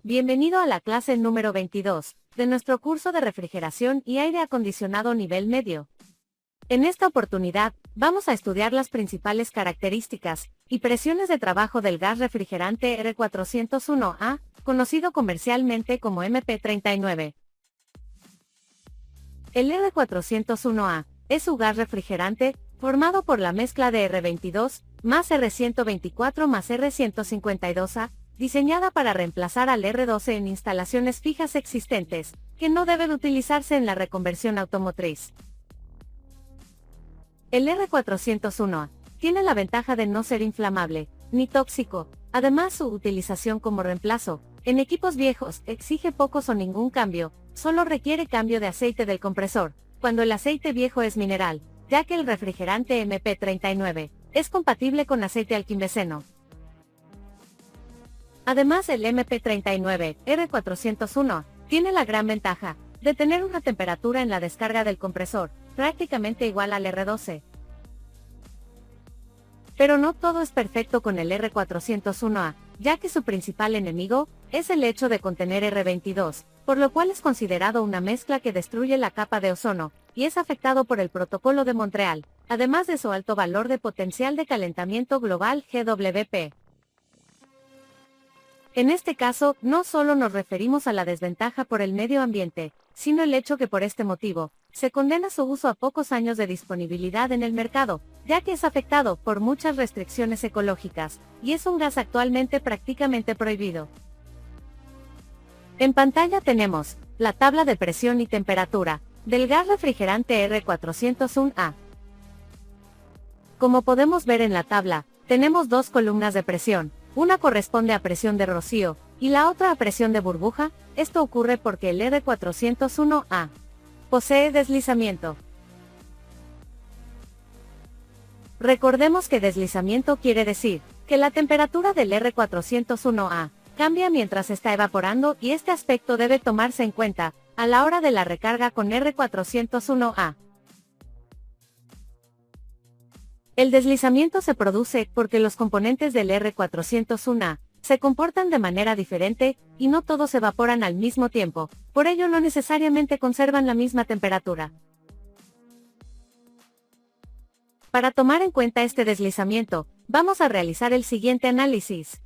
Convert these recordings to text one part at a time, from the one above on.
Bienvenido a la clase número 22 de nuestro curso de refrigeración y aire acondicionado nivel medio. En esta oportunidad, vamos a estudiar las principales características y presiones de trabajo del gas refrigerante R401A, conocido comercialmente como MP39. El R401A es un gas refrigerante formado por la mezcla de R22 más R124 más R152A, diseñada para reemplazar al R12 en instalaciones fijas existentes, que no deben utilizarse en la reconversión automotriz. El R401A tiene la ventaja de no ser inflamable, ni tóxico. Además, su utilización como reemplazo en equipos viejos exige pocos o ningún cambio, solo requiere cambio de aceite del compresor, cuando el aceite viejo es mineral, ya que el refrigerante MP39 es compatible con aceite alquimeceno. Además, el MP39 R401 tiene la gran ventaja de tener una temperatura en la descarga del compresor prácticamente igual al R12. Pero no todo es perfecto con el R401A, ya que su principal enemigo es el hecho de contener R22, por lo cual es considerado una mezcla que destruye la capa de ozono, y es afectado por el Protocolo de Montreal, además de su alto valor de potencial de calentamiento global GWP. En este caso, no solo nos referimos a la desventaja por el medio ambiente, sino el hecho que por este motivo, se condena su uso a pocos años de disponibilidad en el mercado, ya que es afectado por muchas restricciones ecológicas, y es un gas actualmente prácticamente prohibido. En pantalla tenemos la tabla de presión y temperatura del gas refrigerante R401A. Como podemos ver en la tabla, tenemos dos columnas de presión. Una corresponde a presión de rocío, y la otra a presión de burbuja. Esto ocurre porque el R401A posee deslizamiento. Recordemos que deslizamiento quiere decir que la temperatura del R401A cambia mientras está evaporando, y este aspecto debe tomarse en cuenta a la hora de la recarga con R401A. El deslizamiento se produce porque los componentes del R401A se comportan de manera diferente, y no todos evaporan al mismo tiempo, por ello no necesariamente conservan la misma temperatura. Para tomar en cuenta este deslizamiento, vamos a realizar el siguiente análisis.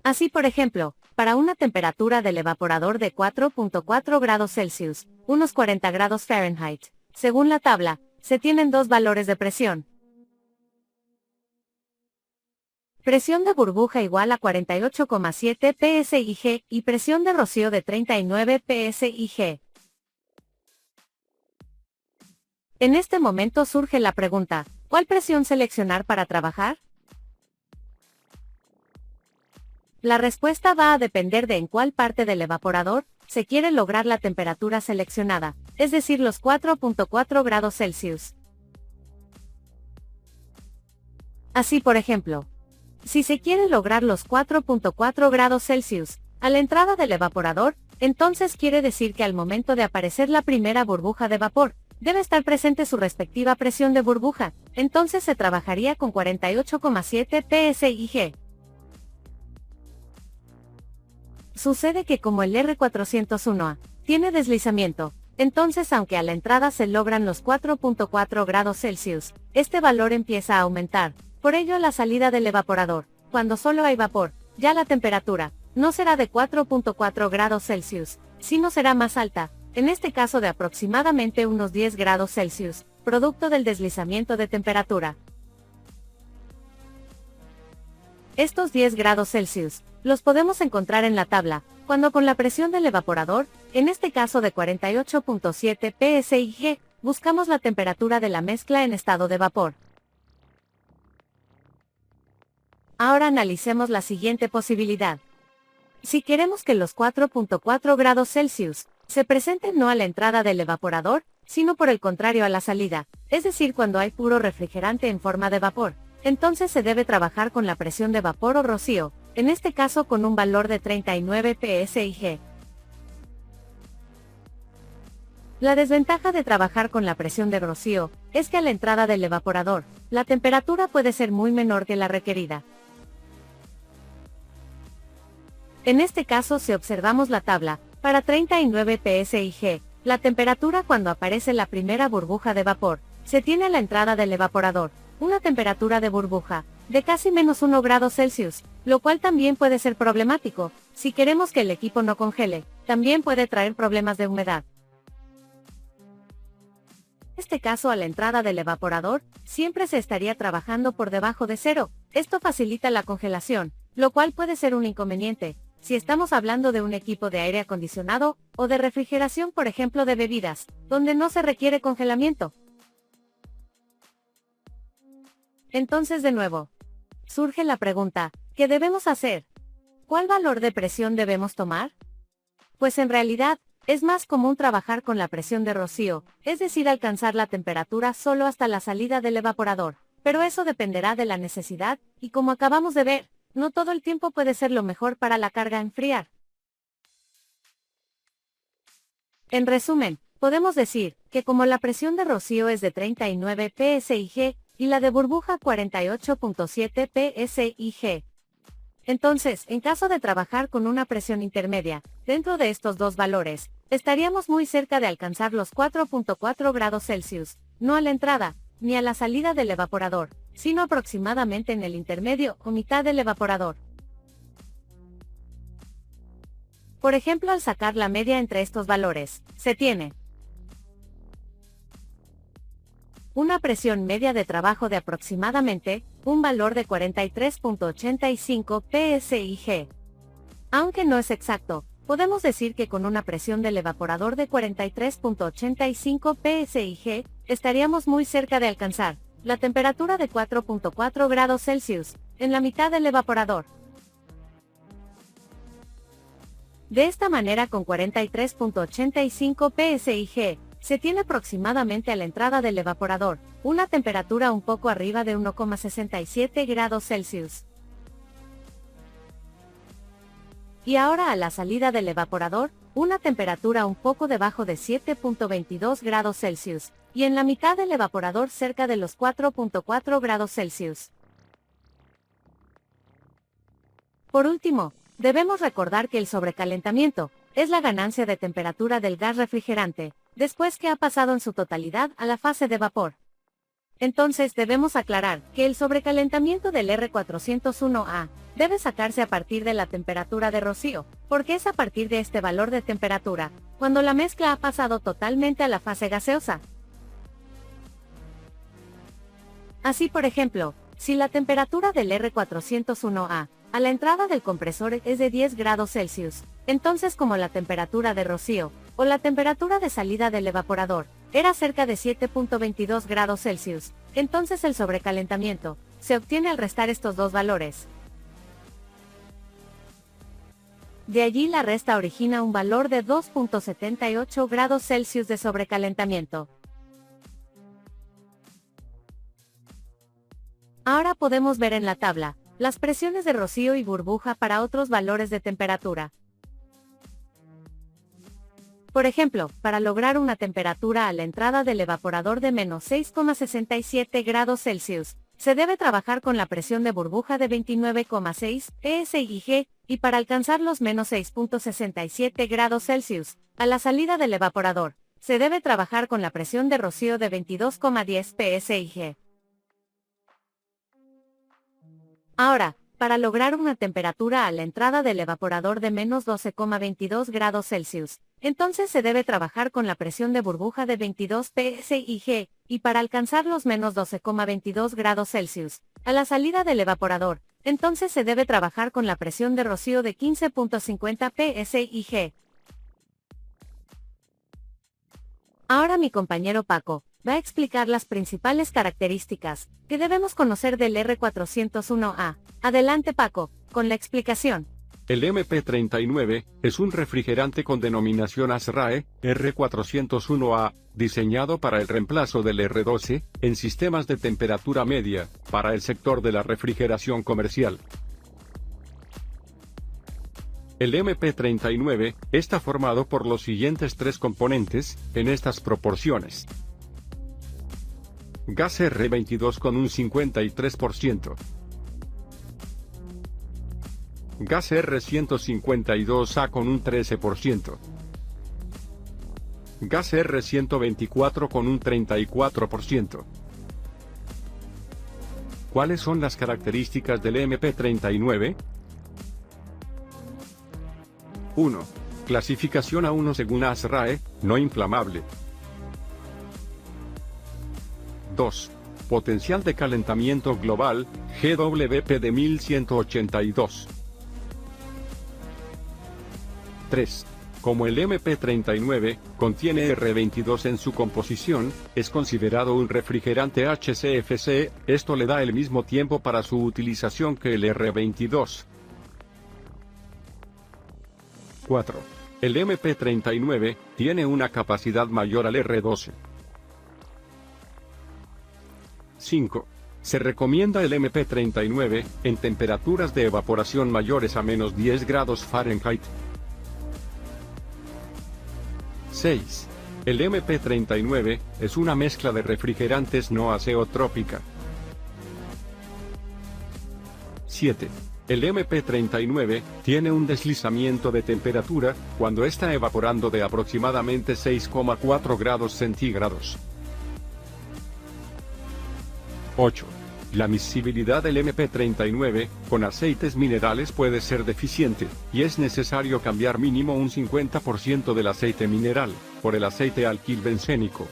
Así, por ejemplo, para una temperatura del evaporador de 4.4 grados Celsius, unos 40 grados Fahrenheit, según la tabla, se tienen dos valores de presión. Presión de burbuja igual a 48,7 psig y presión de rocío de 39 psig. En este momento surge la pregunta, ¿cuál presión seleccionar para trabajar? La respuesta va a depender de en cuál parte del evaporador se quiere lograr la temperatura seleccionada, es decir, los 4.4 grados Celsius. Así, por ejemplo, si se quiere lograr los 4.4 grados Celsius a la entrada del evaporador, entonces quiere decir que al momento de aparecer la primera burbuja de vapor, debe estar presente su respectiva presión de burbuja, entonces se trabajaría con 48,7 psig. Sucede que como el R401A tiene deslizamiento, entonces aunque a la entrada se logran los 4.4 grados Celsius, este valor empieza a aumentar. Por ello, la salida del evaporador, cuando solo hay vapor, ya la temperatura no será de 4.4 grados Celsius, sino será más alta, en este caso de aproximadamente unos 10 grados Celsius, producto del deslizamiento de temperatura. Estos 10 grados Celsius los podemos encontrar en la tabla, cuando con la presión del evaporador, en este caso de 48.7 psig, buscamos la temperatura de la mezcla en estado de vapor. Ahora analicemos la siguiente posibilidad. Si queremos que los 4.4 grados Celsius se presenten no a la entrada del evaporador, sino por el contrario a la salida, es decir, cuando hay puro refrigerante en forma de vapor, entonces se debe trabajar con la presión de vapor o rocío, en este caso con un valor de 39 psig. La desventaja de trabajar con la presión de rocío es que a la entrada del evaporador, la temperatura puede ser muy menor que la requerida. En este caso, si observamos la tabla, para 39 psig, la temperatura cuando aparece la primera burbuja de vapor, se tiene a la entrada del evaporador, una temperatura de burbuja, de casi -1 grado Celsius, lo cual también puede ser problemático. Si queremos que el equipo no congele, también puede traer problemas de humedad. En este caso, a la entrada del evaporador, siempre se estaría trabajando por debajo de cero. Esto facilita la congelación, lo cual puede ser un inconveniente, si estamos hablando de un equipo de aire acondicionado, o de refrigeración, por ejemplo de bebidas, donde no se requiere congelamiento. Entonces de nuevo, surge la pregunta, ¿qué debemos hacer? ¿Cuál valor de presión debemos tomar? Pues en realidad, es más común trabajar con la presión de rocío, es decir, alcanzar la temperatura solo hasta la salida del evaporador, pero eso dependerá de la necesidad, y como acabamos de ver, no todo el tiempo puede ser lo mejor para la carga enfriar. En resumen, podemos decir que como la presión de rocío es de 39 psig, y la de burbuja 48.7 psig. Entonces, en caso de trabajar con una presión intermedia, dentro de estos dos valores, estaríamos muy cerca de alcanzar los 4.4 grados Celsius, no a la entrada, ni a la salida del evaporador, sino aproximadamente en el intermedio o mitad del evaporador. Por ejemplo, al sacar la media entre estos valores, se tiene una presión media de trabajo de aproximadamente, un valor de 43.85 psig. Aunque no es exacto, podemos decir que con una presión del evaporador de 43.85 psig, estaríamos muy cerca de alcanzar la temperatura de 4.4 grados Celsius, en la mitad del evaporador. De esta manera, con 43.85 psig, se tiene aproximadamente a la entrada del evaporador, una temperatura un poco arriba de 1,67 grados Celsius. Y ahora a la salida del evaporador, una temperatura un poco debajo de 7.22 grados Celsius, y en la mitad del evaporador cerca de los 4.4 grados Celsius. Por último, debemos recordar que el sobrecalentamiento es la ganancia de temperatura del gas refrigerante, después que ha pasado en su totalidad a la fase de vapor. Entonces debemos aclarar que el sobrecalentamiento del R401A debe sacarse a partir de la temperatura de rocío, porque es a partir de este valor de temperatura, cuando la mezcla ha pasado totalmente a la fase gaseosa. Así, por ejemplo, si la temperatura del R401A a la entrada del compresor es de 10 grados Celsius, entonces como la temperatura de rocío, o la temperatura de salida del evaporador, era cerca de 7.22 grados Celsius, entonces el sobrecalentamiento se obtiene al restar estos dos valores. De allí la resta origina un valor de 2.78 grados Celsius de sobrecalentamiento. Ahora podemos ver en la tabla las presiones de rocío y burbuja para otros valores de temperatura. Por ejemplo, para lograr una temperatura a la entrada del evaporador de menos 6,67 grados Celsius, se debe trabajar con la presión de burbuja de 29,6 psig, y para alcanzar los menos 6.67 grados Celsius, a la salida del evaporador, se debe trabajar con la presión de rocío de 22,10 psig. Ahora, para lograr una temperatura a la entrada del evaporador de menos 12,22 grados Celsius, entonces se debe trabajar con la presión de burbuja de 22 psig, y para alcanzar los menos 12,22 grados Celsius, a la salida del evaporador, entonces se debe trabajar con la presión de rocío de 15.50 psig. Ahora mi compañero Paco va a explicar las principales características que debemos conocer del R401A. Adelante Paco, con la explicación. El MP39 es un refrigerante con denominación ASRAE, R401A, diseñado para el reemplazo del R12, en sistemas de temperatura media, para el sector de la refrigeración comercial. El MP39 está formado por los siguientes tres componentes, en estas proporciones. Gas R22 con un 53%. Gas R152A con un 13%. Gas R124 con un 34%. ¿Cuáles son las características del MP39? 1. Clasificación A1 según ASRAE, no inflamable. 2. Potencial de calentamiento global, GWP de 1182. 3. Como el MP39 contiene R22 en su composición, es considerado un refrigerante HCFC, esto le da el mismo tiempo para su utilización que el R22. 4. El MP39 tiene una capacidad mayor al R12. 5. Se recomienda el MP39 en temperaturas de evaporación mayores a menos 10 grados Fahrenheit. 6. El MP39 es una mezcla de refrigerantes no azeotrópica. 7. El MP39 tiene un deslizamiento de temperatura cuando está evaporando de aproximadamente 6,4 grados centígrados. 8. La miscibilidad del MP39 con aceites minerales puede ser deficiente, y es necesario cambiar mínimo un 50% del aceite mineral por el aceite alquilbencénico.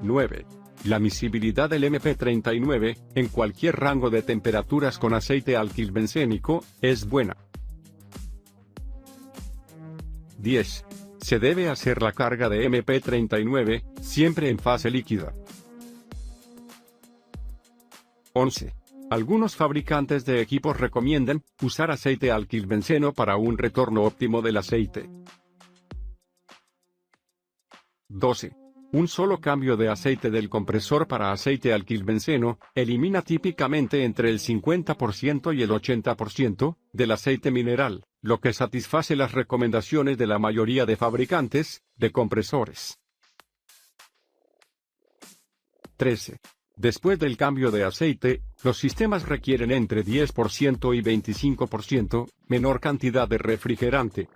9. La miscibilidad del MP39 en cualquier rango de temperaturas con aceite alquilbencénico es buena. 10. Se debe hacer la carga de MP39 siempre en fase líquida. 11. Algunos fabricantes de equipos recomiendan usar aceite alquilbenceno para un retorno óptimo del aceite. 12. Un solo cambio de aceite del compresor para aceite alquilbenceno elimina típicamente entre el 50% y el 80% del aceite mineral, lo que satisface las recomendaciones de la mayoría de fabricantes de compresores. 13. Después del cambio de aceite, los sistemas requieren entre 10% y 25% menor cantidad de refrigerante.